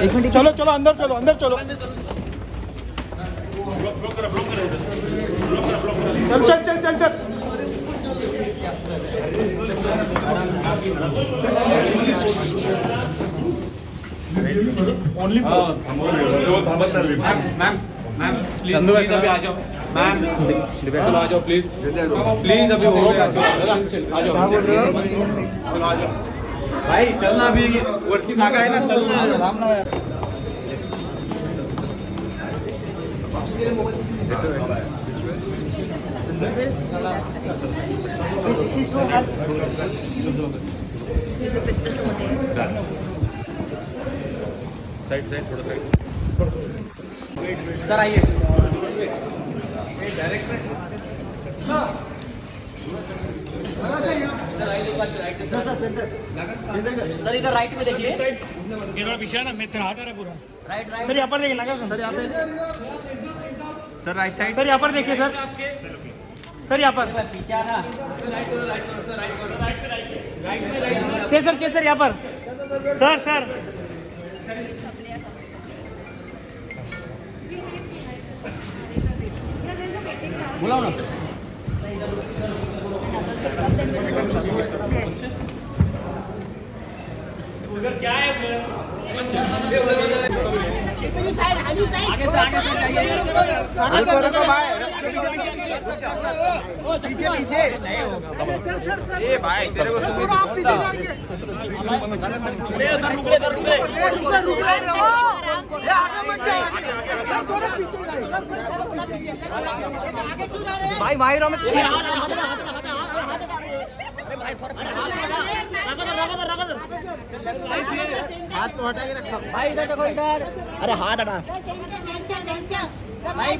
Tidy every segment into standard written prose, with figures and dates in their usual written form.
चलो चलो अंदर चलो अंदर चलो चल चल चल चल चल ओनली मैम प्लीज अभी आ जाओ मैम चलो आ जाओ प्लीज प्लीज अभी हो गया आ जाओ चलो आ जाओ भाई चलना अभी वरती जागा है ना चलना साइड साइड थोड़ा साइड सर आइए सर इधर राइट में देखिए थोड़ा पीछे ना मैं तेरा हाथ आ रहा है पूरा राइट राइट सर यहाँ पर देखिए लगा सर यहाँ पे सर राइट साइड सर यहाँ पर देखिए सर सर यहाँ पर पीछे आना सर यहाँ पर सर सर बुलाओ ना उधर क्या है आगे से जाइए रुको भाई पीछे पीछे नहीं होगा सर ए भाई तेरे को थोड़ा आप पीछे जाइए भाई भाई हाथ तो हटा के रखो भाई इधर देखो इधर अरे हाथ हटा भाई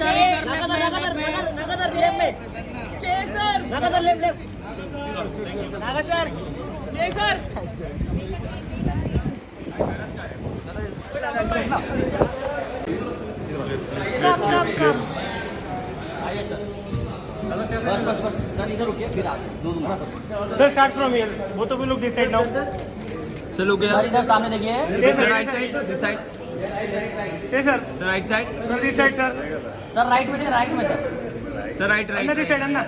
नगदर लेफ्ट में चेसर नगदर लेफ्ट नगदर चेसर कम आइए सर बस सर इधर रुकिए फिर आगे दोनों सर स्टार्ट फ्रॉम हियर वो तो भी लोग डिसाइड नाउ सर लोग इधर सामने देखिए sir right side this side sir right side sir this side sir right में sir right Anna this side Anna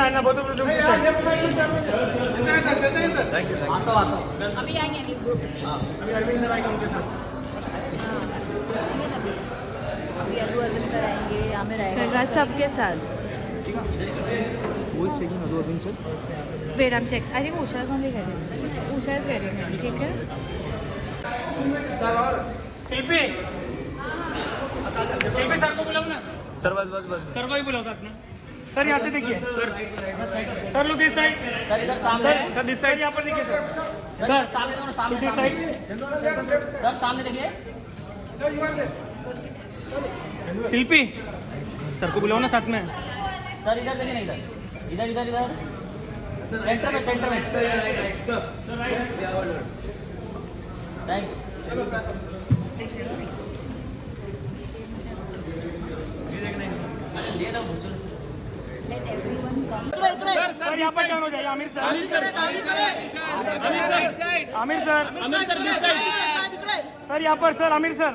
Anna बहुत लोग अभी आएंगे अरविंद सर आएंगे उनके साथ अभी अरविंद सर आएंगे आमिर आएगा सबके साथ wait I am check I think Usha कौन रेडी उषा इज रेडी ठीक है शिल्पी सर को बुलाओ ना सर बस सर को ही बुलाओ साथ में सर यहाँ से देखिए सर लोग दिस साइड सर इधर सामने सर दिस साइड यहाँ पर देखिए सर सामने दोनों सामने दिस साइड सर सामने देखिए शिल्पी सर को बुलाओ ना साथ में सर इधर देखिए ना इधर सेंटर में थैंक लेट एवरीवन कम सर यहाँ पर डाउन हो जाइए आमिर सर सर यहाँ पर sir Aamir sir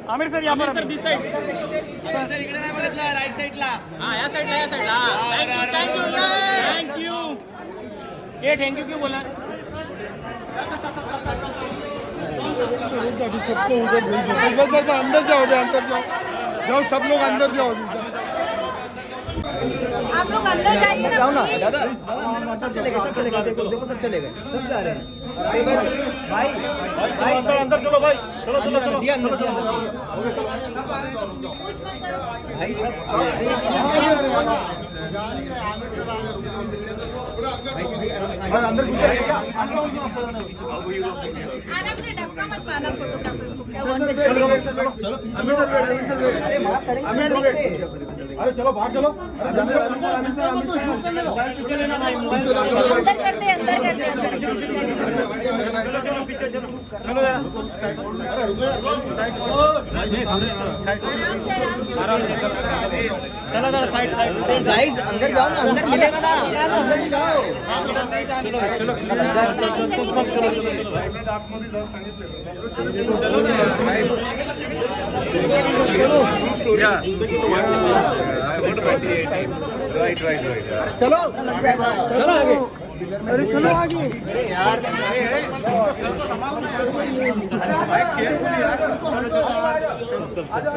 Aamir sir यहाँ पर सर दिस साइड सर इकडे नाही बघितलं राईट साइडला हां या साइडला थैंक यू ये थैंक यू क्यों बोला अंदर जाओ सब लोग अंदर जाओ आप लोग अंदर जाइए ना दादा सब चलेगा देखो सब चलेगा सब जा रहे हैं भाई अंदर चलो भाई चलो दिया भाई अंदर आराम से धक्का मत मारना फोटोग्राफर को कॉन्टेक्ट अरे बात करेंगे अरे चलो बाहर चलो अंदर करते चलो जरा साइड साइड अरे गाइस अंदर जाओ ना अंदर मिलेगा ना अंदर जाओ चलो चलो चलो आगे अरे चलो आगे यार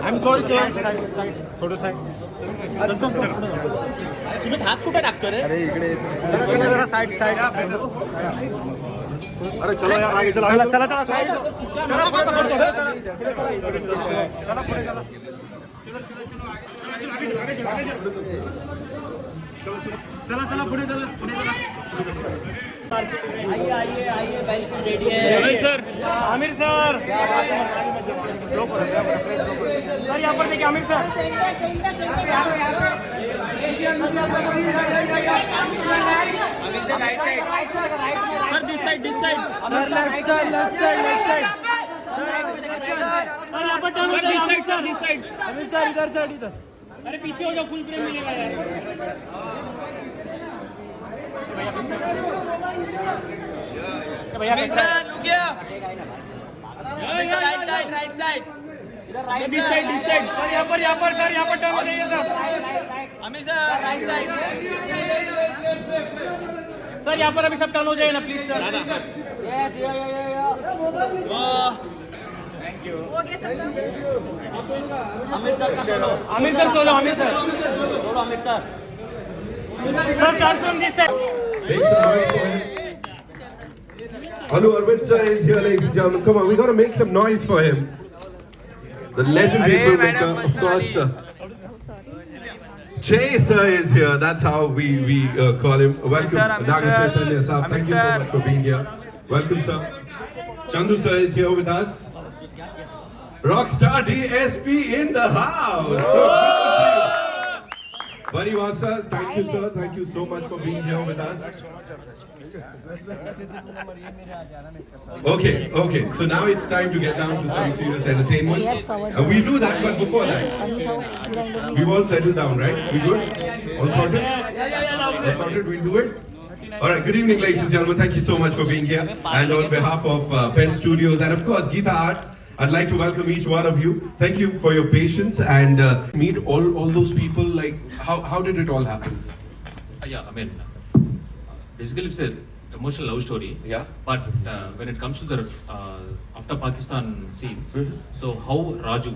आई एम सॉरी सर थोडं साइड सुमित हात कुठे टाकतो रे अरे इकडे जरा साइड साइड अरे चलो यार आगे चलो चला चला चला साइड चला पुढे चला चला पुढे चला आइए आइए आइए बिल्कुल रेडी है सर आमिर सर सर यहाँ पर देखिए Aamir sir sir this side sir left side sir यहाँ पर टर्न हो जाए दिस साइड अमित सर इधर सर इधर अरे पीछे हो जाओ फुल फ्रेम मिलेगा यार भैया कैसा है right side this side sir यहाँ पर सर यहाँ पर टर्न हो जाइए sir Amit sir right side sir यहाँ पर अभी सब टर्न हो जाए ना please sir yes Aamir sir solo Aamir sir sir start from this side Make some noise for him. Anu Arvind sir is here, ladies and gentlemen. Come on, we gotta make some noise for him. The legendary filmmaker, of course. Jay sir is here. That's how we call him. Welcome, Naga Chaitanya sir. Thank you so much for being here. Welcome, sir. Chandu sir is here with us. Rockstar DSP in the house. So good to see you. Bunny Vasa, thank you sir. Thank you so much for being here with us. Okay. So now it's time to get down to some serious entertainment. And we'll do that, but before that, we've all settled down, right? We good? All sorted? All sorted? We'll do it? Alright, good evening ladies and gentlemen. Thank you so much for being here. And on behalf of Pen Studios and of course Geeta Arts, I'd like to welcome each one of you. Thank you for your patience and meet all those people. Like, how did it all happen? Yeah, I mean, basically it's an emotional love story. Yeah. But when it comes to the after Pakistan scenes, so how Raju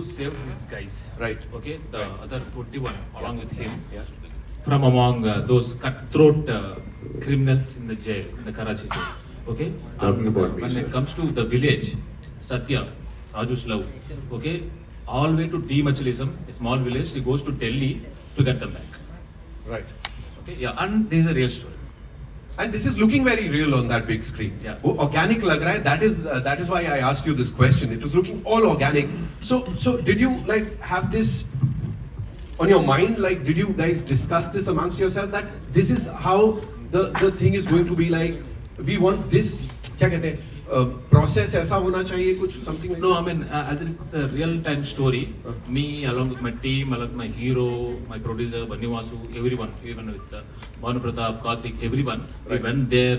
saved his guys. Right. Okay, the other 21 along with him. Yeah. From among those cutthroat criminals in the jail, in the Karachi jail. Okay. Talking about me, when sir. it comes to the village, Satya, Raju's love. Okay, all the way to dematerialism, a small village. He goes to Delhi to get them back. Right. Okay, yeah, and this is a real story. And this is looking very real on that big screen. Yeah. Oh, organic lag raha hai. That is why I asked you this question. It was looking all organic. So did you like have this on your mind? Like, did you guys discuss this amongst yourself that this is how the thing is going to be like? We want this. क्या कहते हैं? Process ऐसा होना चाहिए कुछ something like No, that? I mean, as it is a real-time story, me along with my team, along with my hero, my producer, Bunny Vasu, everyone, even with Bhanu Pratap, Karthik, everyone, we went there.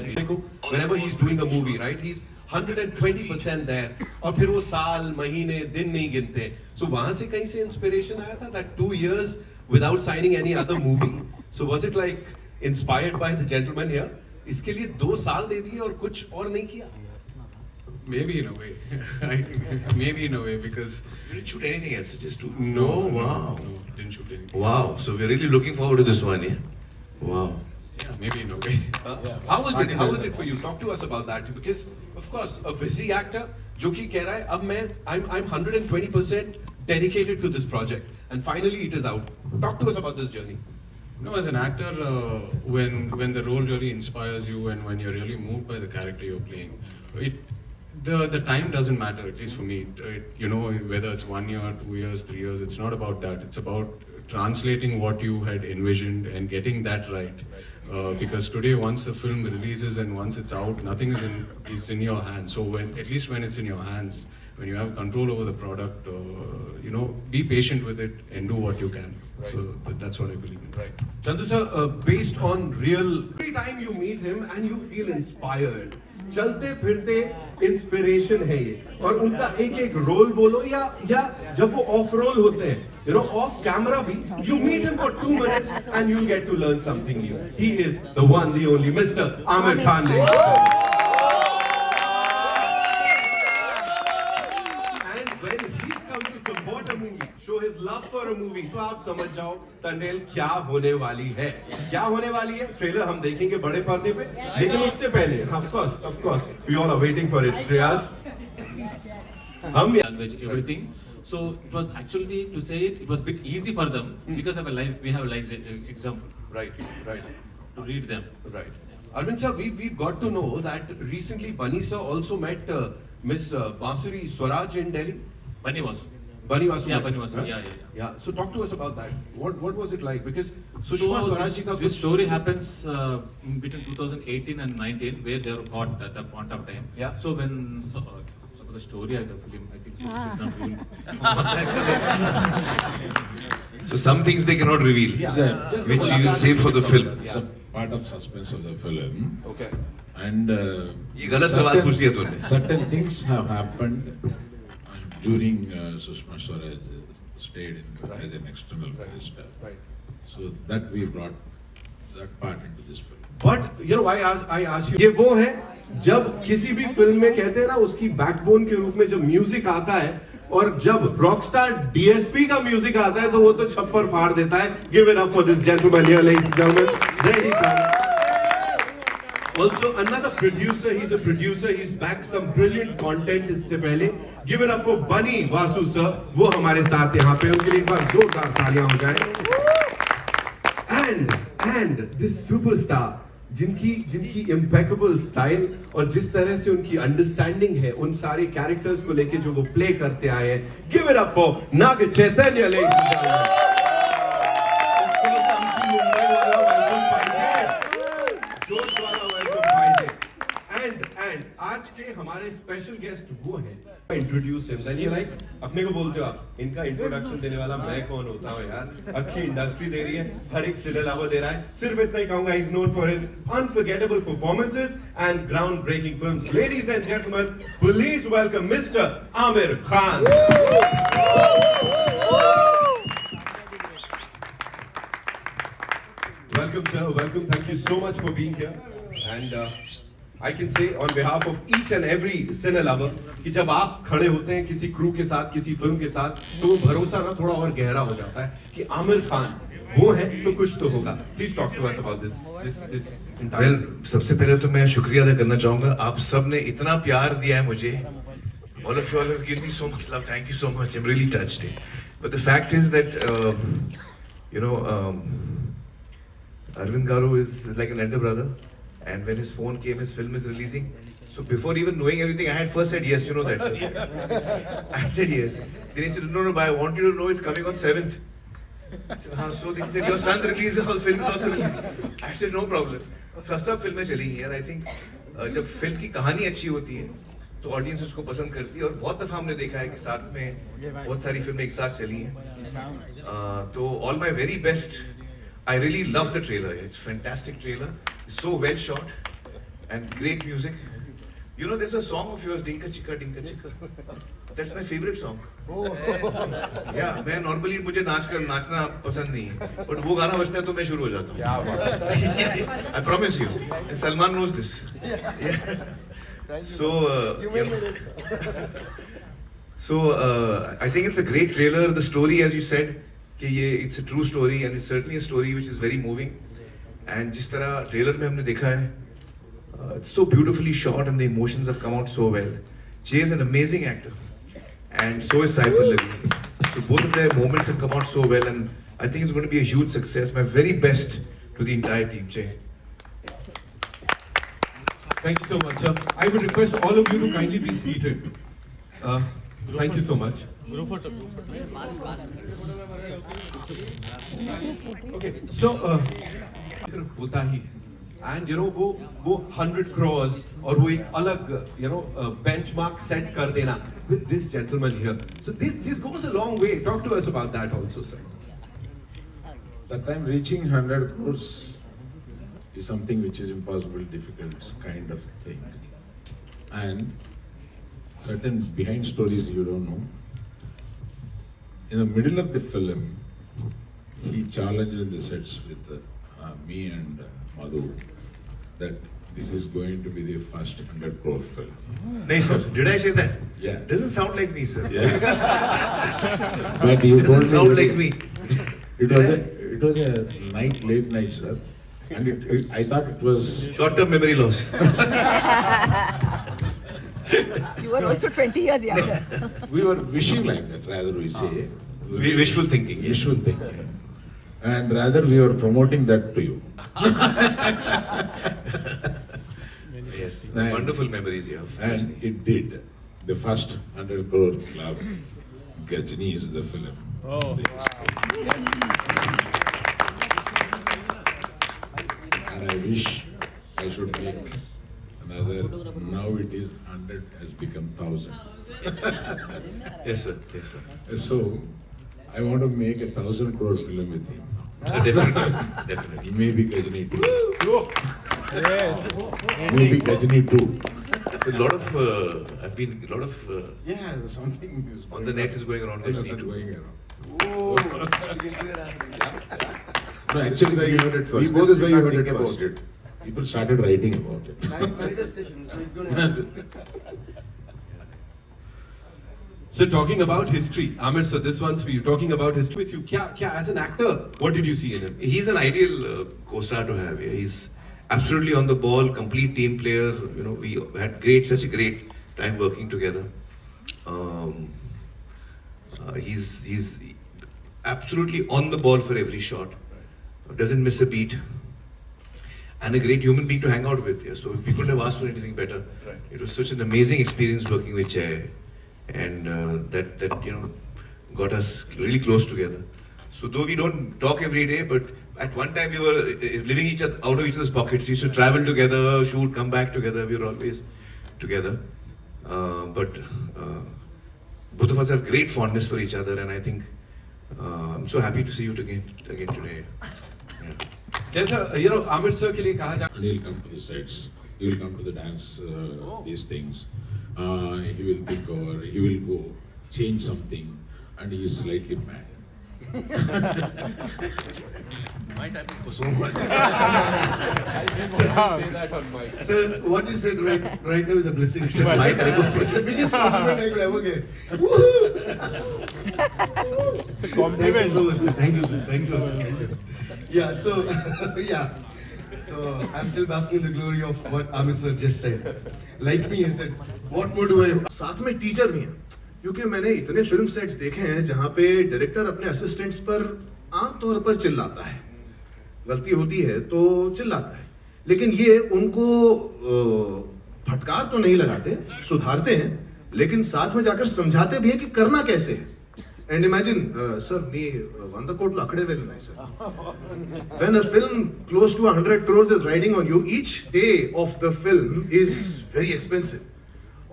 Whenever he's doing a movie, right? He's 120% there. और फिर वो साल, महीने, दिन नहीं गिनते. So वहाँ से कहीं से inspiration आया था that 2 years without signing any other movie. So was it like inspired by the gentleman here? इसके लिए 2 साल दे दिए और कुछ और नहीं किया? Maybe in a way. Maybe in a way because You didn't shoot anything else, just to. no, wow. no, didn't shoot anything. Wow. So we're really looking forward to this one, yeah? Wow. Yeah, maybe in a way. How was it for you? Talk to us about that because of course a busy actor जो कि कह रहा है अब मैं I'm 120% dedicated to this project and finally it is out. Talk to us about this journey. No, as an actor, when the role really inspires you and when you're really moved by the character you're playing, the time doesn't matter, at least for me. You know, whether it's 1 year, 2 years, 3 years, it's not about that. It's about translating what you had envisioned and getting that right. Because today, once the film releases and once it's out, nothing is in your hands. So at least when it's in your hands, when you have control over the product, you know, be patient with it and do what you can. Right. So that's what I believe in. Right. Chandu sir, based on real, every time you meet him and you feel inspired, चलते फिरते inspiration है ये, और उनका एक एक role बोलो या जब वो ऑफ रोल होते हैं, you know, off camera भी, you meet him for 2 minutes and you'll get to learn something new. He is the one, the only Mr. Aamir Khan. And when he's come to support a movie, show his love for a movie, तो आप समझ जाओ टंडेल क्या होने वाली है. क्या होने वाली है ट्रेलर हम देखेंगे बड़े पर्दे पे, लेकिन उससे पहले of course we all are waiting for it. Shreyas, हम language, everything. So it was actually, to say it, it was a bit easy for them because of we have a live example. right To read them. right. Arvind sir, we've got to know that recently Bunny sir also met Miss Bansuri Swaraj in Delhi. Bunny was. Bunny Vasu. Yeah, met, Bunny Vasu, huh? yeah. So talk to us about that. What was it like? Because So Sushma Swaraj ji ka this story happens in between 2018 and 19, where they were caught at that point of time. Yeah. So when so the story of the film, I think should not reveal so much actually. So some things they cannot reveal, Just which the you will save for the film. It's a part of suspense of the film. Okay. And ये गलत सवाल पूछ दिया तूने. certain things have happened during Sushma Swaraj stayed as an external minister. Right. So that we brought that part into this film. But you know, I ask you, ये वो है जब किसी भी फिल्म में कहते हैं ना, उसकी बैकबोन के रूप में जब म्यूजिक आता है, और जब रॉकस्टार डीएसपी का म्यूजिक आता है तो वो तो छप्पर फाड़ देता है. Give it up for this gentleman here, ladies and gentlemen. There he comes. Also another producer, he's a producer, he's backed some brilliant content इससे पहले. Give it up for Bunny Vasu sir. वो हमारे साथ यहाँ पे, उनके लिए एक बार जोरदार तालियां हो जाए. And this superstar, जिनकी impeccable style और जिस तरह से उनकी understanding है उन सारे characters को लेके जो वो play करते आए हैं. Give it up for Naga Chaitanya, ladies and gentlemen. Mumbai वाला welcome पाइए, जोश वाला welcome पाइए. And आज के हमारे special guest वो हैं. Introduce him. Then you like, अपने को बोलते हो आप, इनका introduction देने वाला मैं कौन होता हूँ यार. अच्छी इंडस्ट्री दे रही है, हर एक सिले लावा दे रहा है. सिर्फ इतना ही कहूँगा, he's known for his unforgettable performances and groundbreaking films. Ladies and gentlemen, please welcome Mr. Aamir Khan. Welcome sir, welcome. Thank you so much for being here. And I can say on behalf of each and every cine lover कि जब आप खड़े होते हैं किसी crew के साथ, किसी फिल्म के साथ, तो वो भरोसा ना थोड़ा और गहरा हो जाता है कि आमिर खान वो है तो कुछ तो होगा. Please talk to us about this entire. Well, सबसे पहले तो मैं शुक्रिया अदा करना चाहूँगा. आप सब ने इतना प्यार दिया है मुझे. All of you all have given me so much love. Thank you so much. I'm really touched. But the fact is that Arvind Garu is like an elder brother. And when his phone came, his film is releasing. So before even knowing everything, I had first said yes, you know that. I said yes. Then he said, no, but I want you to know it's coming on 7th. So then he said, your son's release, all film is also releasing. I said, no problem. First up, film चलेंगी and I think जब film की कहानी अच्छी होती है, तो audience उसको पसंद करती है. और बहुत दफा हमने देखा है कि साथ में बहुत सारी फिल्में एक साथ चली हैं. तो all my very best. I really love the trailer. It's a fantastic trailer. So well shot and great music. You know, there's a song of yours, Dinka Chika Dinka Chika. That's my favorite song. Yeah, मैं normally मुझे नाचना पसंद नहीं है, but वो गाना बजता है तो मैं शुरू हो जाता हूँ. I promise you. And Salman knows this. Yeah. So I think it's a great trailer. The story, as you said, it's a true story and it's certainly a story which is very moving. And जिस तरह trailer में हमने देखा है, it's so beautifully shot and the emotions have come out so well. Jay is an amazing actor, and so is Sai Pallavi. So both of their moments have come out so well, and I think it's going to be a huge success. My very best to the entire team, Jay. Thank you so much, sir. I would request all of you to kindly be seated. Thank you so much. Okay, so होता ही and you know वो 100 crores और वो एक अलग benchmark set कर देना with this gentleman here. So this goes a long way. Talk to us about that also, sir. That time reaching 100 crores is something which is impossible, difficult kind of thing. And certain behind stories you don't know. In the middle of the film, he challenged in the sets with me and Madhu that this is going to be the first 100 crore film. No, sir. Did I say that? Yeah. Doesn't sound like me, sir. Yeah. But you told Doesn't sound me like me. It was a late night, sir. And I thought it was Short-term memory loss. You were also 20 years younger. we were wishing like that, rather we say. Wishful thinking. Yes. Wishful thinking. And rather we were promoting that to you. Yes. And- Wonderful memories you have. And it did. The first 100 crore club, Gajni is the film. And I wish I should make another. Now it is 100 has become 1,000. Yes, sir. Yes, sir. So I want to make 1,000 crore film with him. So definitely, definitely. Maybe Gajni too. Maybe Gajni too. A lot of, I've been a lot of Yeah, something is on the net is going around. There's Gajni not too. going around. Oh. No, actually, where you heard it first. We This both is where did you not heard it think about first. it. People started writing about it. Manifestation, so it's going to happen. So talking about history, Amir, sir, this one's for you. Talking about history with you, as an actor, what did you see in him? He's an ideal co-star to have. Yeah. He's absolutely on the ball, complete team player. You know, we had such a great time working together. He's absolutely on the ball for every shot. Doesn't miss a beat. And a great human being to hang out with. Yeah. So we couldn't have asked for anything better. Right. It was such an amazing experience working with Jay, and that got us really close together. So though we don't talk every day, but at one time we were living out of each other's pockets. We used to travel together, shoot, come back together. We were always together. But both of us have great fondness for each other, and I think I'm so happy to see you again today. Yeah. Jaisa, Amir sir के लिए कहा And he'll come to the sets. He will come to the dance, these things. He will think over, he will go change something, and he is slightly mad. So much. say that on mic. Sir, what you said right now is a blessing. It's the biggest compliment I could ever get. It's a compliment. Thank you, sir. Thank you. Yeah, so, yeah. So, I'm still basking in the glory of what Amir sir just said. Like me, he said, what more do I... साथ में teacher भी हैं, क्योंकि मैंने इतने film sets देखे हैं जहाँ पे डायरेक्टर अपने असिस्टेंट्स पर आमतौर पर चिल्लाता है, गलती होती है तो चिल्लाता है, लेकिन ये उनको फटकार तो नहीं लगाते, सुधारते हैं, लेकिन साथ में जाकर समझाते भी हैं कि करना कैसे है. And imagine, sir, me 100 crore akade velu nahi, sir. When a film close to 100 crores is riding on you, each day of the film is very expensive.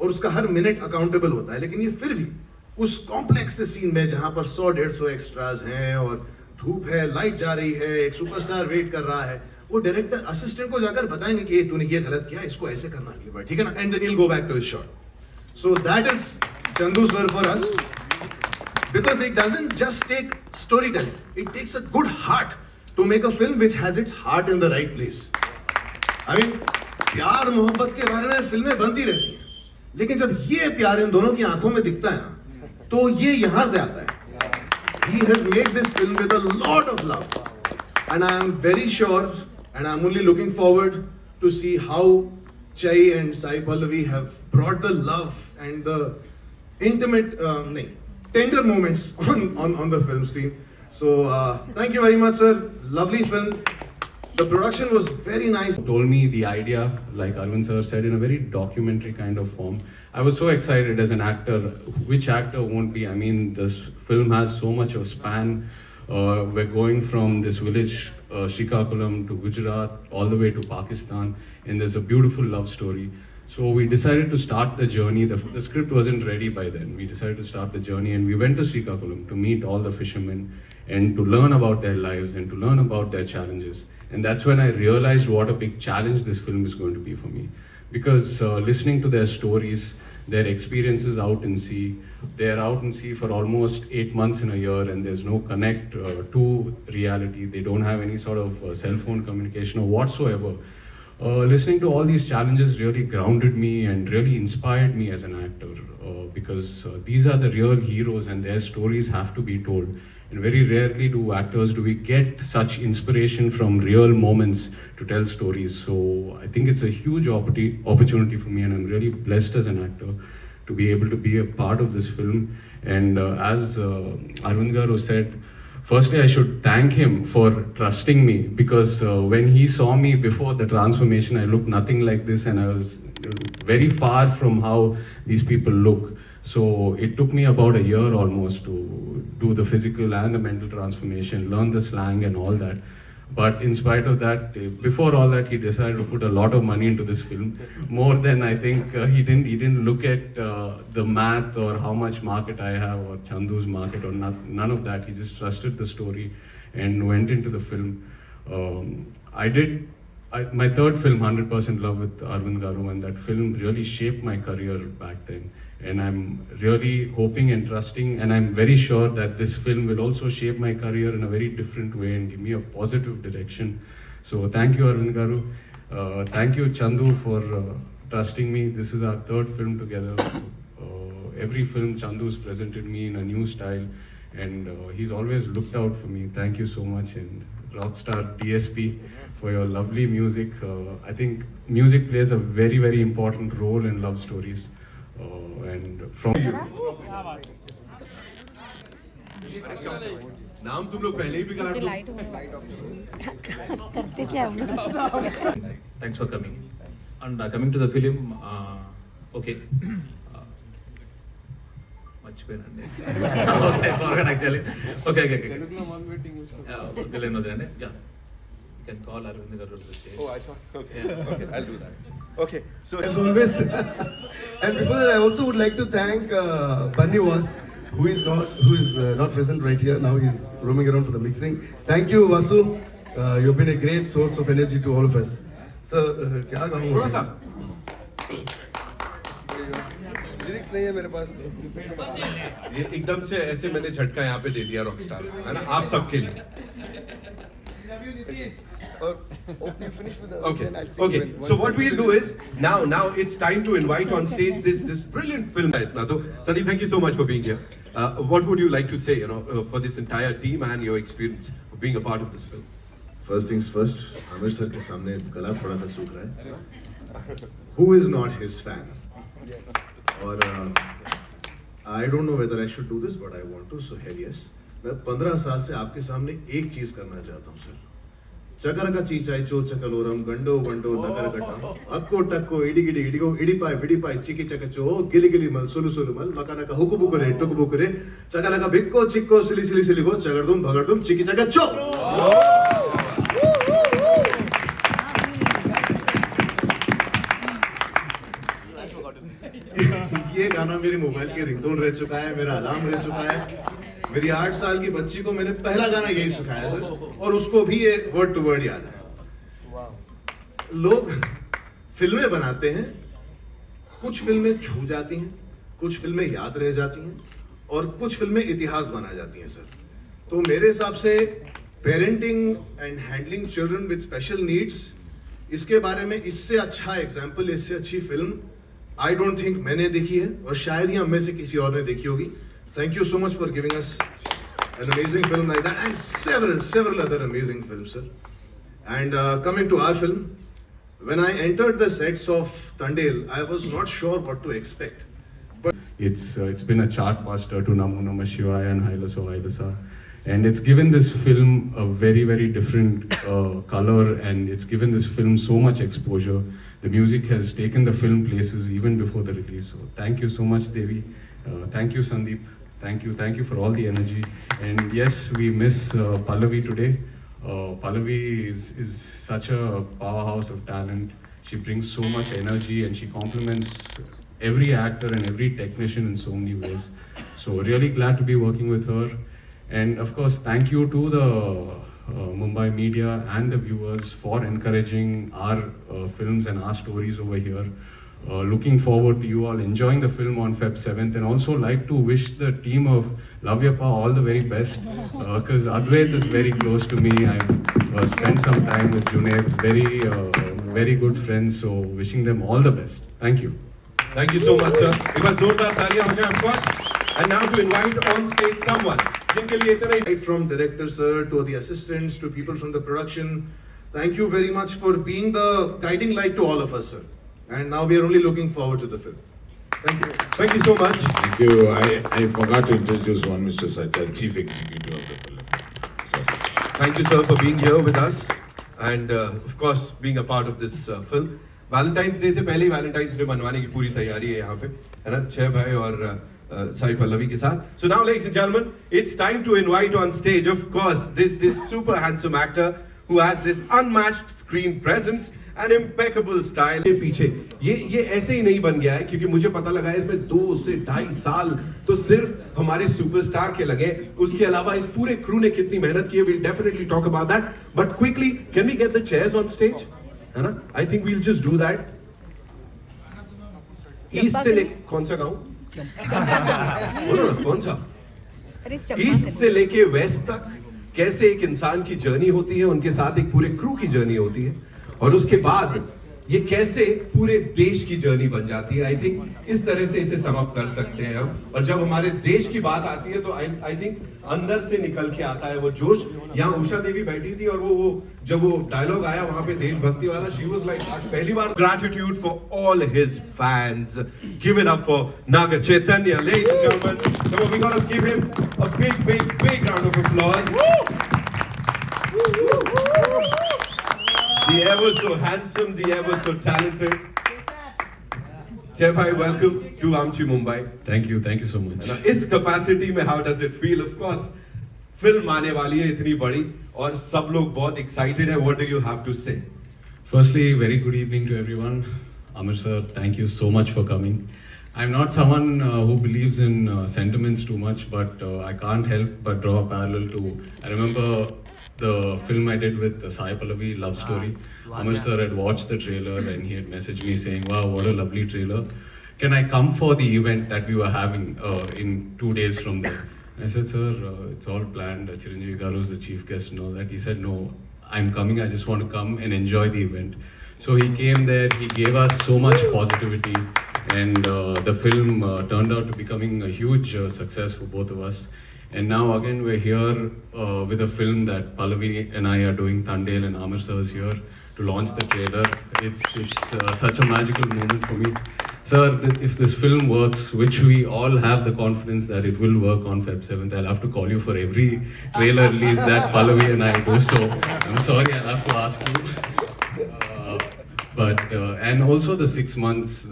और उसका हर मिनट अकाउंटेबल होता है, लेकिन ये फिर भी उस कॉम्प्लेक्स सीन में जहां पर 100-150 एक्स्ट्राज हैं और धूप है, लाइट जा रही है, एक सुपरस्टार वेट कर रहा है, वो डायरेक्टर असिस्टेंट को जाकर बताएंगे कि तूने ये गलत किया, इसको ऐसे करना अगली बार, ठीक है ना, and then he'll go back to his shot. So that is Chandu sir for us, because it doesn't just take storytelling, it takes a good heart to make a film which has its heart in the right place. I mean, प्यार मोहब्बत के बारे में फिल्में बनती रहती हैं, लेकिन जब ये प्यार इन दोनों की आंखों में दिखता है ना, तो ये यहां से आता है. He has made this film with a lot of love, and I am very sure, and I am only looking forward to see how Chai and Sai Pallavi have brought the love and the intimate, tender moments on the film screen. So thank you very much, sir. Lovely film. The production was very nice. Told me the idea, like Arvind sir said, in a very documentary kind of form. I was so excited as an actor. Which actor won't be? I mean, this film has so much of span. We're going from this village, Srikakulam, to Gujarat, all the way to Pakistan, and there's a beautiful love story. So we decided to start the journey. The script wasn't ready by then. We decided to start the journey, and we went to Srikakulam to meet all the fishermen and to learn about their lives and to learn about their challenges. And that's when I realized what a big challenge this film is going to be for me. Because listening to their stories, their experiences out in sea, they're out in sea for almost 8 months in a year, and there's no connect to reality. They don't have any sort of cell phone communication or whatsoever. Listening to all these challenges really grounded me and really inspired me as an actor, because these are the real heroes and their stories have to be told. And very rarely do actors, do we get such inspiration from real moments to tell stories. So I think it's a huge opportunity for me, and I'm really blessed as an actor to be able to be a part of this film. And as Arvind Garu said, firstly, I should thank him for trusting me, because when he saw me before the transformation, I looked nothing like this, and I was very far from how these people look. So it took me about a year almost to do the physical and the mental transformation, learn the slang and all that. But in spite of that, before all that, he decided to put a lot of money into this film. More than I think he didn't look at the math or how much market I have or Chandu's market or none of that. He just trusted the story and went into the film. My third film, 100% Love with Arvind Garu, and that film really shaped my career back then. And I'm really hoping and trusting, and I'm very sure that this film will also shape my career in a very different way and give me a positive direction. So thank you, Arvind Garu. Thank you, Chandu, for trusting me. This is our third film together. Every film, Chandu's presented me in a new style, and he's always looked out for me. Thank you so much, and Rockstar DSP for your lovely music. I think music plays a very, very important role in love stories. And from you. नाम तुम लोग पहले ही बिगाड़ दो. करते क्या हम लोग? Thanks for coming. And coming to the film, okay. Much pain. Okay, forgot actually. Okay. Yeah. You can call Arvind Garu to the stage. Oh, I thought. Okay, I'll do that. Okay, so as always, and before that, I also would like to thank Bunny Was, who is not present right here. Now he's roaming around for the mixing. Thank you, Vasu. You've been a great source of energy to all of us. So, क्या कहूँ? थोड़ा सा. Lyrics नहीं है मेरे पास. ये एकदम से ऐसे मैंने झटका यहाँ पे दे दिया रॉकस्टार, है ना? आप सबके लिए. Okay. So what we'll do is now it's time to invite on stage this brilliant film. Sandeep, thank you so much for being here. What would you like to say, for this entire team and your experience of being a part of this film? First things first, Amir sir के सामने गला थोड़ा सा सूख रहा है. Who is not his fan? और I don't know whether I should do this, but I want to. So hell yes. मैं 15 साल से आपके सामने एक चीज करना चाहता हूँ सर. चकर का चीचाई चो चकलोरम गंडो वंडो नगर गट्टा अक्को टक्को इडिगिडी इडिगो इडिपाई बिडिपाई चिकी चक चो गिली गिली मल सुलु सुलु मल मकाना का हुकु बुकुरे टुकु बुकुरे चकना का भिक्को चिक्को सिली सिली सिली गो चगरदुम भगरदुम चिकी चक चो. ये गाना मेरी मोबाइल की रिंगटोन रह चुका है, मेरा अलार्म रह चुका है. मेरी 8 साल की बच्ची को मैंने पहला गाना यही सिखाया सर, और उसको भी ये वर्ड टू वर्ड याद है. लोग फिल्में बनाते हैं, कुछ फिल्में छू जाती हैं, कुछ फिल्में याद रह जाती हैं, और कुछ फिल्में इतिहास बना जाती हैं सर. तो मेरे हिसाब से parenting and handling children with special needs, इसके बारे में इससे अच्छा एग्जाम्पल, इससे अच्छी फिल्म आई डोंट थिंक मैंने देखी है, और शायद ही हम में से किसी और ने देखी होगी. Thank you so much for giving us an amazing film like that, and several other amazing films, sir. And coming to our film, when I entered the sets of Tandel, I was not sure what to expect. But it's been a chartbuster to Namo Namah Shivaya and Hailasa Hailasa. And it's given this film a very, very different color, and it's given this film so much exposure. The music has taken the film places even before the release. So thank you so much, Devi. Thank you, Sandeep. Thank you for all the energy. And yes, we miss Pallavi today. Pallavi is such a powerhouse of talent. She brings so much energy and she complements every actor and every technician in so many ways. So really glad to be working with her. And of course, thank you to the Mumbai media and the viewers for encouraging our films and our stories over here. Looking forward to you all enjoying the film on Feb 7th, and also like to wish the team of Love Yappa all the very best, because Advait is very close to me. I've spent some time with Junaid, very good friends, so wishing them all the best. Thank you. Thank you so much, sir. It was जोरदार तालियां हो जाए, of course. And now to invite on stage someone. जिनके लिए इतना ही Right from director sir to the assistants to people from the production, thank you very much for being the guiding light to all of us, sir. And now we are only looking forward to the film. Thank you. Thank you so much. Thank you. I forgot to introduce one Mr. Sachar, Chief Executive of the film. Thank you, sir, for being here with us and of course being a part of this film. Valentine's Day से पहले ही Valentine's Day मनवाने की पूरी तैयारी है यहाँ पे, है ना? छह भाई और साई पल्लवी के साथ. So now, ladies and gentlemen, it's time to invite on stage, of course, this super handsome actor who has this unmatched screen presence and impeccable style. ये पीछे ये ऐसे ही नहीं बन गया है, क्योंकि मुझे पता लगा है इसमें 2 से 2.5 साल तो सिर्फ हमारे सुपरस्टार के लगे. उसके अलावा इस पूरे क्रू ने कितनी मेहनत की है, we'll definitely talk about that. But quickly, can we get the chairs on stage? है ना? I think we'll just do that. East से लेके कौन सा गाँव? बोलो ना, कौन सा? ईस्ट से लेके वेस्ट तक कैसे एक इंसान की जर्नी होती है, उनके साथ एक पूरे क्रू की जर्नी होती है, और उसके बाद ये कैसे पूरे देश की जर्नी बन जाती है. आई थिंक इस तरह से इसे सम अप कर सकते हैं हम. और जब हमारे देश की बात आती है तो आई थिंक अंदर से निकल के आता है वो जोश. यहाँ उषा देवी बैठी थी और वो जब वो डायलॉग आया वहां पे देशभक्ति वाला, शी वाज लाइक, आज पहली बार. Gratitude for all his fans. Give it up for Naga Chaitanya, ladies and gentleman. So we got to give him a big round of applause. The ever so handsome, the ever so talented Jai Bhai, welcome to Amchi Mumbai. Thank you so much. इस capacity में how does it feel? Of course, film आने वाली है इतनी बड़ी और सब लोग बहुत excited है. What do you have to say? Firstly, very good evening to everyone. Amir sir, thank you so much for coming. I'm not someone who believes in sentiments too much, but I can't help but draw a parallel to, I remember the film I did with Sai Pallavi, Love Story. Amir sir had watched the trailer and he had messaged me saying, wow, what a lovely trailer. Can I come for the event that we were having in 2 days from there? I said, sir, it's all planned. Chiranjeevi Garu is the chief guest and all that. He said, no, I'm coming. I just want to come and enjoy the event. So he came there. He gave us so much positivity. And the film turned out to becoming a huge success for both of us. And now again we're here with a film that Pallavi and I are doing. Tandel and Amir sir is here to launch the trailer. It's such a magical moment for me. Sir, if this film works, which we all have the confidence that it will work on Feb 7th, I'll have to call you for every trailer release that Pallavi and I do. So I'm sorry, I'll have to ask you. And also the 6 months,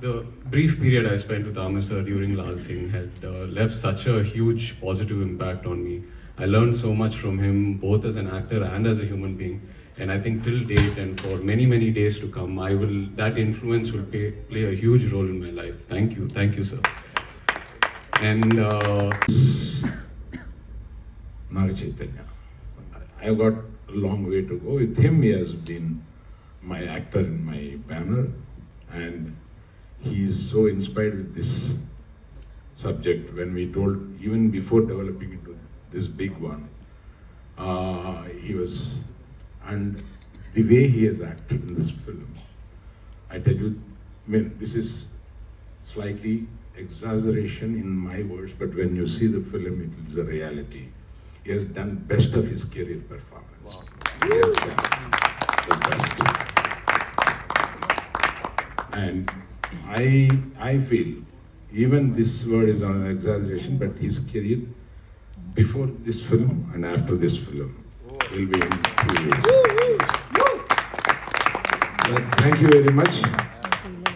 the brief period I spent with Amir sir during Lal Singh had left such a huge positive impact on me. I learned so much from him, both as an actor and as a human being. And I think till date and for many, many days to come, that influence will play a huge role in my life. Thank you, sir. And Naga Chaitanya. I have got a long way to go. With him, he has been my actor in my banner, and he is so inspired with this subject. When we told, even before developing into this big one, he was, and the way he has acted in this film, I tell you, I mean, this is slightly exaggeration in my words, but when you see the film, it is a reality. He has done best of his career performance. He has done the best. And I feel, even this word is an exaggeration, but his career before this film and after this film. He'll be in 2 years. Thank you very much,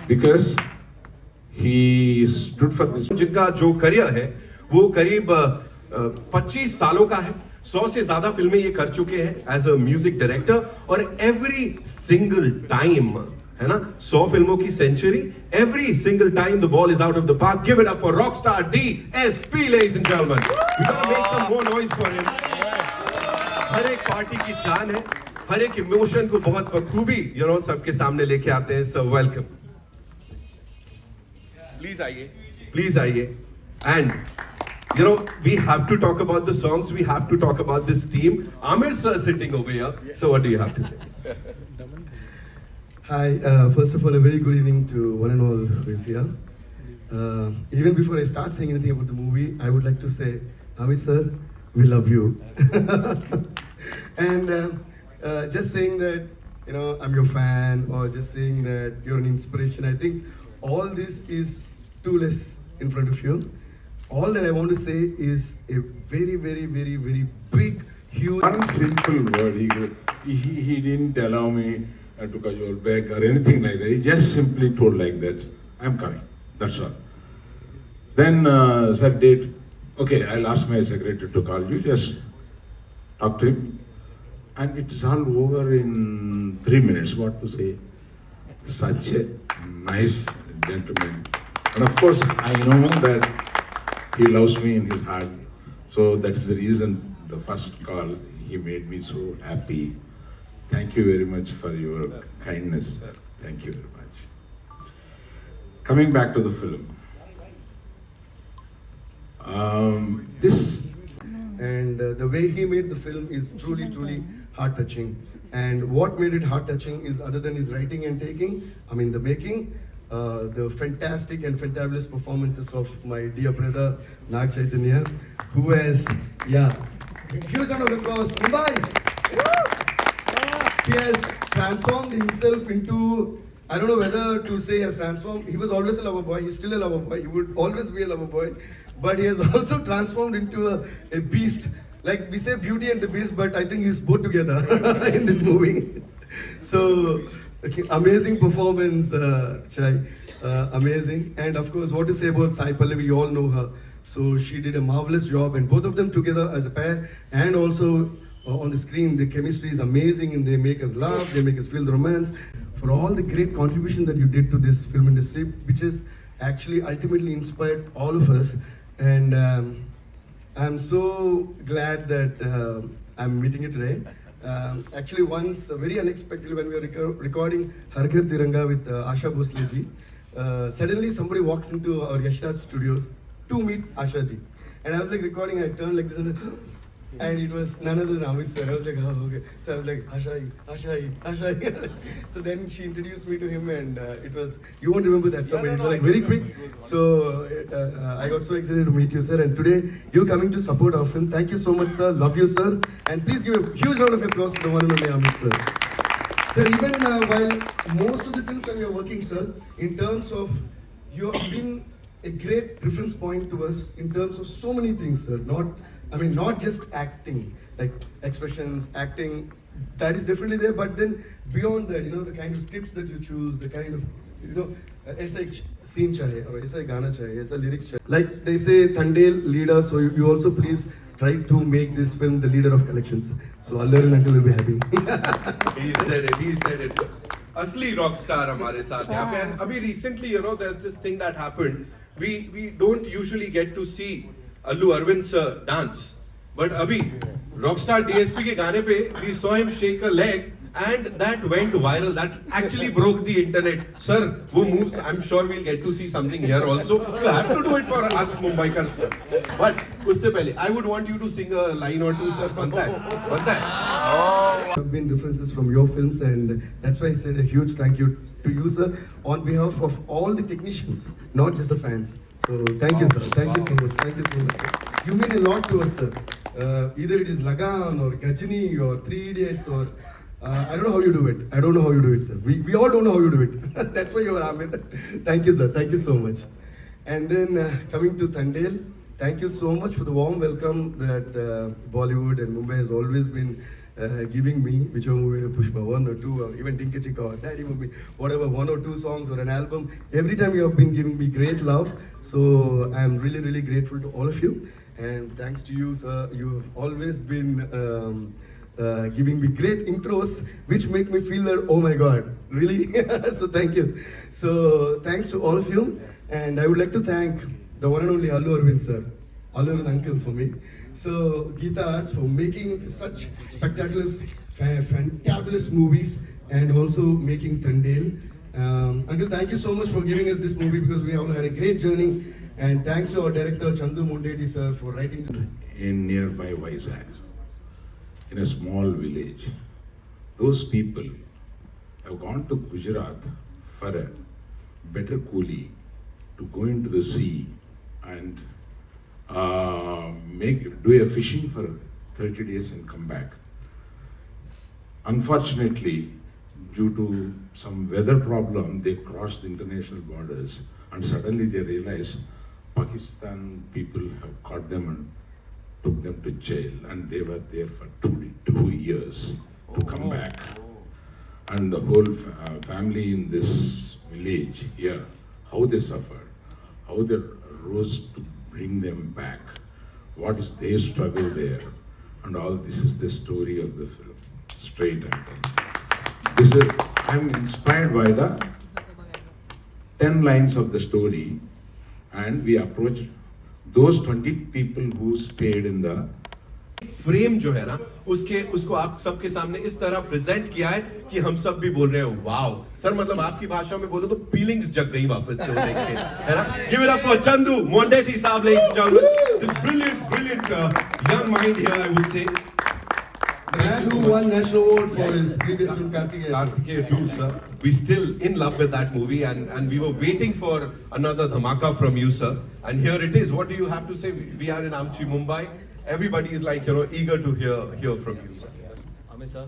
because he stood for this. जिनका जो career है वो करीब 25 सालों का है, 100 से ज्यादा फिल्में ये कर चुके हैं एज अ म्यूजिक डायरेक्टर, और एवरी सिंगल टाइम, है ना, 100 फिल्मों की century, every single time the ball is out of the park. Give it up for rockstar DSP, ladies and gentlemen. We gotta make some more noise for him. हर एक party की जान है, हर एक emotion को बहुत बखूबी सबके सामने लेके आते हैं. सो वेलकम, प्लीज आइए. And we have to talk about the songs, we have to talk about this team. Amir sir sitting over here, so what do you have to say? Hi, first of all, a very good evening to one and all who is here. Even before I start saying anything about the movie, I would like to say, Amir sir, we love you. And just saying that, I'm your fan, or just saying that you're an inspiration, I think all this is too less in front of you. All that I want to say is a very, very, very, very big, huge... One simple word, he didn't allow me to cajole back or anything like that. He just simply told like that, I'm coming, that's all. Then said date, okay, I'll ask my secretary to call you, just talk to him. And it's all over in 3 minutes, what to say. Such a nice gentleman. And of course, I know that he loves me in his heart. So that is the reason the first call, he made me so happy. Thank you very much for your kindness, sir. Thank you very much. Coming back to the film. And the way he made the film is truly, truly heart-touching. And what made it heart-touching is, other than his writing and the making, the fantastic and fantabulous performances of my dear brother Nag Chaitanya, who has, huge round of applause, Mumbai! He has transformed himself into, I don't know whether to say has transformed, he was always a lover boy, he's still a lover boy, he would always be a lover boy, but he has also transformed into a beast. Like we say Beauty and the Beast, but I think he's both together in this movie. So, okay, amazing performance, Chai, amazing. And of course, what to say about Sai Pallavi, you all know her. So she did a marvelous job, and both of them together as a pair, and also on the screen, the chemistry is amazing, and they make us laugh, they make us feel the romance. For all the great contribution that you did to this film industry, which is actually ultimately inspired all of us. And I'm so glad that I'm meeting you today. Actually, once, very unexpectedly, when we were recording Har Ghar Tiranga with Asha Bhosle ji, suddenly somebody walks into our Yashraj studios to meet Asha ji. And I was like recording, I turned like this, and it was none other than Amit sir. I was like, oh, okay. So I was like, Asha. So then she introduced me to him, and it was, you won't remember that, but it was like very quick. So I got so excited to meet you, sir. And today, you're coming to support our film. Thank you so much, sir. Love you, sir. And please give a huge round of applause to the one and only Amit sir. Sir, even while most of the films that we are working, sir, in terms of, you have been a great reference point to us in terms of so many things, sir. Not just acting, like expressions, acting, that is definitely there, but then beyond that, the kind of scripts that you choose, the kind of, aisa ek scene chahe, or aisa gana chahe, aisa lyrics chahe. Like they say, Thandel leader, so you also please try to make this film the leader of collections. So Allah and Uncle will be happy. He said it. Asli rockstar हमारे साथ यहाँ पे. And अभी recently, there's this thing that happened. We don't usually get to see Allu Arvind sir dance, but abhi Rockstar DSP ke gaane pe we saw him shake a leg, and that went viral. That actually broke the internet. Sir, wo moves, I'm sure we'll get to see something here also. You have to do it for us Mumbaikars, sir. But usse pehle, I would want you to sing a line or two, sir. Banta hai? There have been differences from your films, and that's why I said a huge thank you to you, sir, on behalf of all the technicians, not just the fans. So thank you, sir. Thank you so much. Thank you so much, sir. You mean a lot to us, sir. Either it is Lagan or Gajini or Three Idiots or I don't know how you do it. I don't know how you do it, sir. We all don't know how you do it. That's why you are Amit. Thank you, sir. Thank you so much. And then coming to Thandel, thank you so much for the warm welcome that Bollywood and Mumbai has always been giving me, whichever movie, Pushpa 1 or 2, or even Dinka Chika or Daddy movie, whatever, 1 or 2 songs or an album. Every time you have been giving me great love. So I'm really, really grateful to all of you. And thanks to you, sir, you have always been giving me great intros, which make me feel that, oh my God, really? So thank you. So thanks to all of you. And I would like to thank the one and only Allu Arvind, sir. Allu Arvind uncle for me. So Geetha Arts for making such spectacular, fantabulous movies and also making Thandel. Uncle, thank you so much for giving us this movie because we all had a great journey. And thanks to our director Chandu Mondedi sir for writing the in nearby Vizag, in a small village. Those people have gone to Gujarat for a better coolie to go into the sea and do a fishing for 30 days and come back. Unfortunately, due to some weather problem, they crossed the international borders and suddenly they realized Pakistan people have caught them and took them to jail, and they were there for 2 years to come back. And the whole family in this village here, how they suffered, how they rose to bring them back, what is their struggle there, and all this is the story of the film, straight and tell. I'm inspired by the 10 lines of the story, and we approached those 20 people who stayed in the frame जो है ना उसको आप सबके सामने इस तरह present किया है कि हम सब भी बोल रहे हैं वाओ सर, मतलब आपकी भाषा में बोलो तो फीलिंग्स जग गई वापस से होने के है ना. Give it up for Chandoo Mondeti sahab, ladies and gentlemen. This brilliant young mind here, I would say. The man who won National Award for his previous film Kartikeya 2, sir. We still in love with that movie, and we were waiting for another dhamaka from you, sir. And here it is. What do you have to say? We are in Amchi, Mumbai. Everybody is like, eager to hear from you, sir. Amit sir.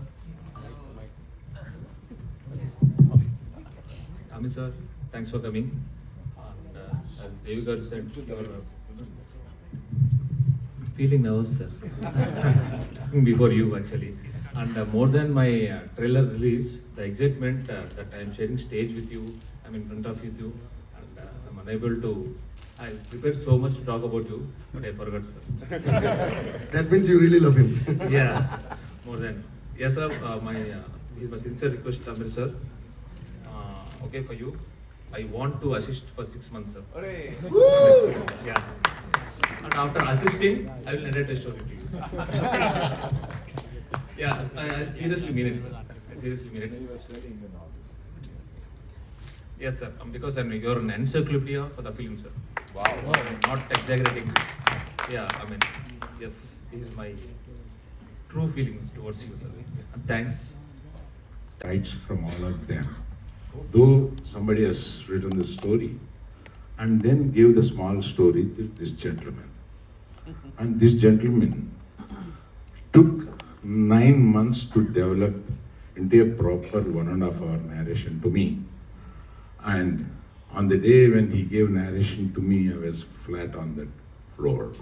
Amit sir, thanks for coming. And as Devi said, you're feeling nervous, sir. Before you, actually. And more than my trailer release, the excitement that I'm sharing stage with you, I'm in front of you, and I'm unable to. I prepared so much to talk about you, but I forgot, sir. That means you really love him. Yeah, more than. Yes, sir. This is my sincere request, Amir sir. Okay for you. I want to assist for 6 months, sir. Yeah. And after assisting, I will narrate a story to you, sir. Yeah, I seriously mean it, sir. I seriously mean it. Yes, sir. Because you're an encyclopedia for the film, sir. Wow. I'm not exaggerating this. Yeah, yes, this is my true feelings towards you, sir. And thanks. Rights from all of them. Though somebody has written the story and then gave the small story to this gentleman. And this gentleman took 9 months to develop into a proper 1.5 hour narration to me. And on the day when he gave narration to me, I was flat on the floor.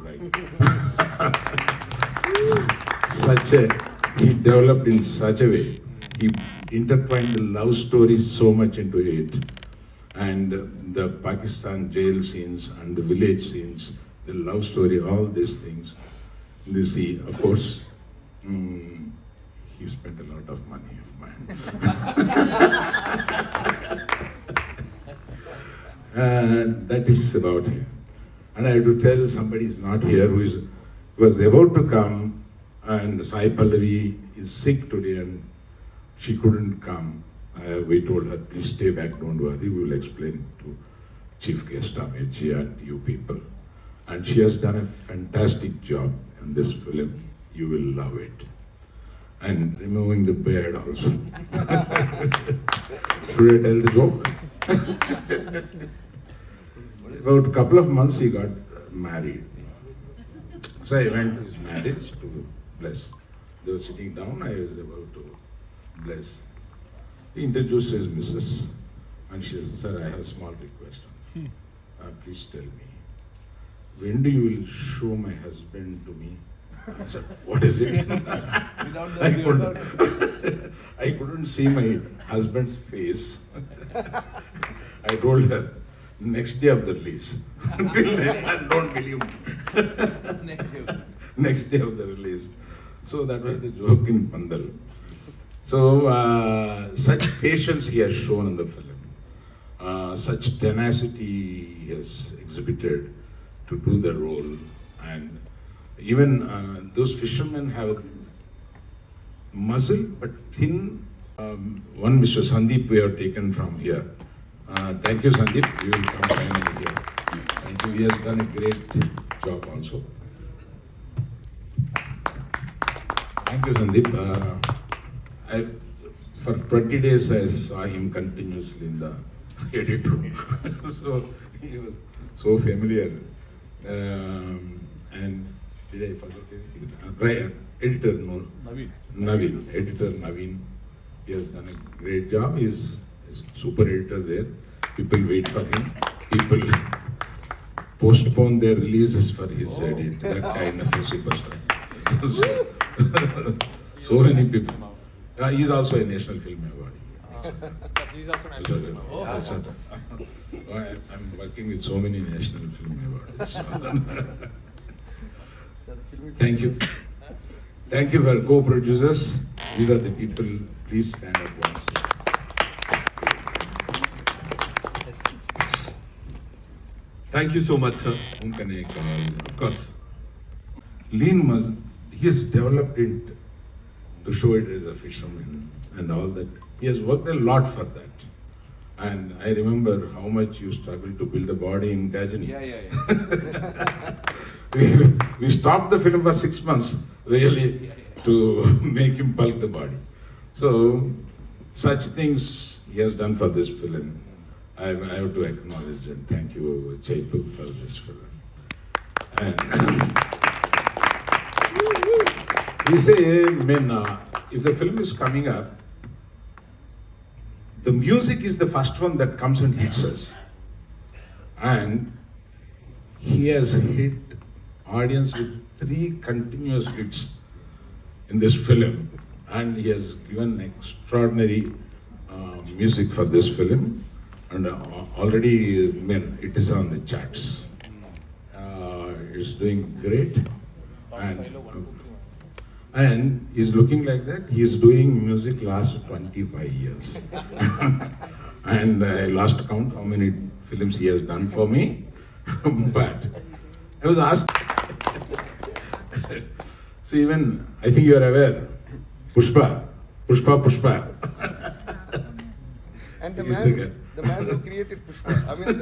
He developed in such a way. He intertwined the love story so much into it. And the Pakistan jail scenes and the village scenes, the love story, all these things. You see, of course, he spent a lot of money of mine. That is about him. And I have to tell somebody is not here who was about to come, and Sai Pallavi is sick today and she couldn't come. We told her, please stay back, don't worry, we will explain to Chief Guest Amitji and you people. And she has done a fantastic job in this film. You will love it. And removing the beard also. Should I tell the joke? About a couple of months he got married. So I went to his marriage to bless. They were sitting down, I was about to bless. He introduced his missus and she said, sir, I have a small request. Please tell me, when do you will show my husband to me? I said, what is it? I couldn't see my husband's face. I told her, next day of the release. Until then, I don't believe me. Next day of the release. So that was the joke in Pandal. So such patience he has shown in the film. Such tenacity he has exhibited to do the role. And even those fishermen have muscle but thin. One Mr. Sandeep we have taken from here. Thank you, Sandeep. You will come finally here. Thank you. He has done a great job also. Thank you, Sandeep. For 20 days I saw him continuously in the edit room. So he was so familiar. And did I forget anything? Right, editor no. Naveen. Editor Naveen. He has done a great job. He's a super editor there. People wait for him. People postpone their releases for his edit. That kind of a superstar. So many people. He's also a National Film Award. He's also national. I'm working with so many National Film Awards. Thank you. Thank you for co-producers. These are the people. Please stand up once. Thank you so much, sir. Whom can I call? Of course. Lean must, he has developed it to show it as a fisherman and all that. He has worked a lot for that. And I remember how much you struggled to build the body in Gajini. We stopped the film for 6 months, really, to make him bulk the body. So, such things he has done for this film. I have to acknowledge and thank you, Chaitu, for this film. And we say, if the film is coming up, the music is the first one that comes and hits us. And he has hit audience with 3 continuous hits in this film. And he has given extraordinary music for this film. And already, it is on the charts. It's doing great. And he's looking like that. He's doing music last 25 years. And I lost count how many films he has done for me. But I was asked. So even, I think you are aware, Pushpa. And the man who created Pushpa. I mean,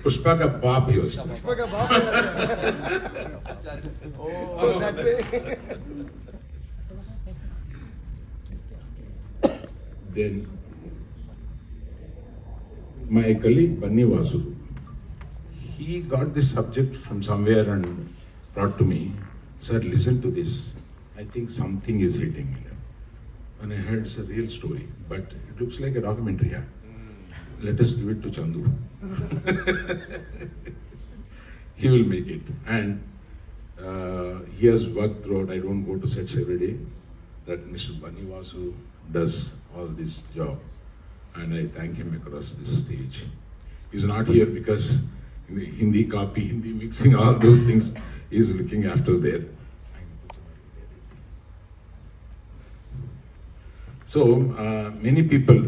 Pushpa ka baap he was. Pushpa ka baap. So that way. Then my colleague Banni Vasu, he got this subject from somewhere and brought to me. Sir, listen to this. I think something is hitting me. And I heard it's a real story, but it looks like a documentary. Yeah? Let us give it to Chandu. He will make it. And he has worked throughout. I don't go to sets every day. That Mr. Banni Vasu does all this job. And I thank him across this stage. He's not here because in the Hindi copy, Hindi mixing, all those things, he's looking after there. So, many people